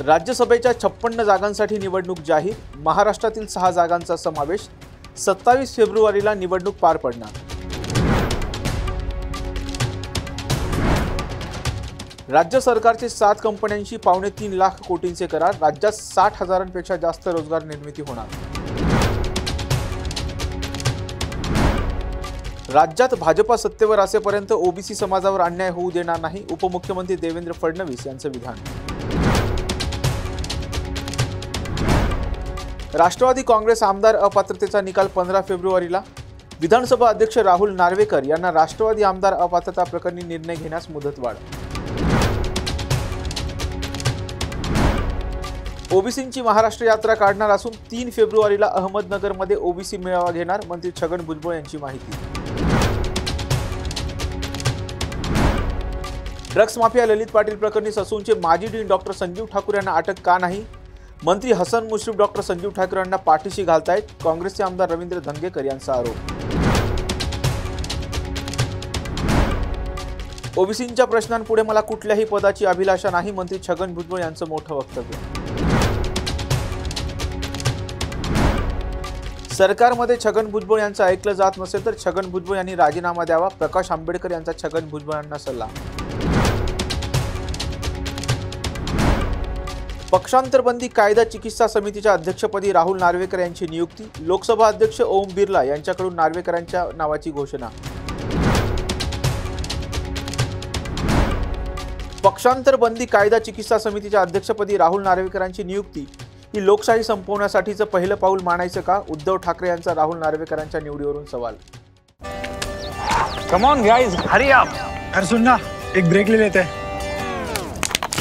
राज्यसभेच्या 56 जागांसाठी निवडणूक जाहीर। महाराष्ट्रातील 6 जागांचा समावेश। 27 फेब्रुवारीला निवडणूक पार पडणार। राज्य सरकारचे 7 कंपन्यांशी 2.25 लाख कोटींचे करार। राज्यात 60,000पेक्षा जास्त रोजगार निर्मिती होणार। राज्यात भाजपा सत्तेवर असेपर्यंत ओबीसी समाजावर अन्याय होऊ देणार नाही। उपमुख्यमंत्री देवेंद्र फडणवीस यांचं विधान। राष्ट्रवादी काँग्रेस आमदार अपात्रतेचा निकाल 15 फेब्रुवारीला। विधानसभा अध्यक्ष राहुल नार्वेकर यांना राष्ट्रवादी आमदार अपात्रता प्रकरणी निर्णय घेण्यास मुदतवाढ। ओबीसींची महाराष्ट्र यात्रा काढणार असून 3 फेब्रुवारीला अहमदनगरमध्ये ओबीसी मेळावा घेणार। मंत्री छगन भुजबळ यांची माहिती। ड्रग्स माफिया ललित पाटील प्रकरणी ससूनचे माजी डीन डॉक्टर संजीव ठाकूर यांना अटक का नाही? मंत्री हसन मुश्रीफ डॉक्टर संजीव ठाकूर यांना पाठीशी घालतायत। काँग्रेसचे आमदार रवींद्र धंगेकर यांचा आरोप। ओबीसींच्या प्रश्नांपुढे मला कुठल्याही पदाची अभिलाषा नाही। मंत्री छगन भुजबळ यांचं मोठं वक्तव्य। सरकारमध्ये छगन भुजबळ यांचं ऐकलं जात नसेल तर छगन भुजबळ यांनी राजीनामा द्यावा। प्रकाश आंबेडकर यांचा छगन भुजबळ यांना सल्ला। पक्षांतरबंदी कायदा चिकित्सा समितीच्या अध्यक्षपदी राहुल नार्वेकर यांची नियुक्ती। लोकसभा अध्यक्ष ओम बिर्ला यांच्याकडून नार्वेकरांच्या नावाची घोषणा। पक्षांतरबंदी कायदा चिकित्सा समितीच्या अध्यक्षपदी राहुल नार्वेकरांची नियुक्ती ही लोकशाही संपवण्यासाठीचं पहिलं पाऊल मानायचं का? उद्धव ठाकरे यांचा राहुल नार्वेकरांच्या निवडीवरून सवाल। Come on guys, hurry up. अरे सुन ना, एक ब्रेक ले लेते हैं।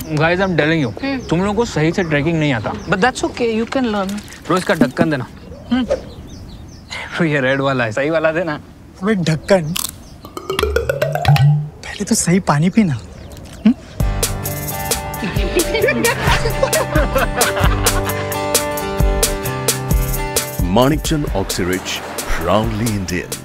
Guys, I am telling you, तुम लोगों को सही से ट्रैकिंग नहीं आता। But that's okay, you can learn. रोज का ढक्कन देना। ये रेड वाला है, सही वाला देना। अबे ढक्कन, पहले तो सही पानी पीना। Manikchand Oxyrich, proudly Indian.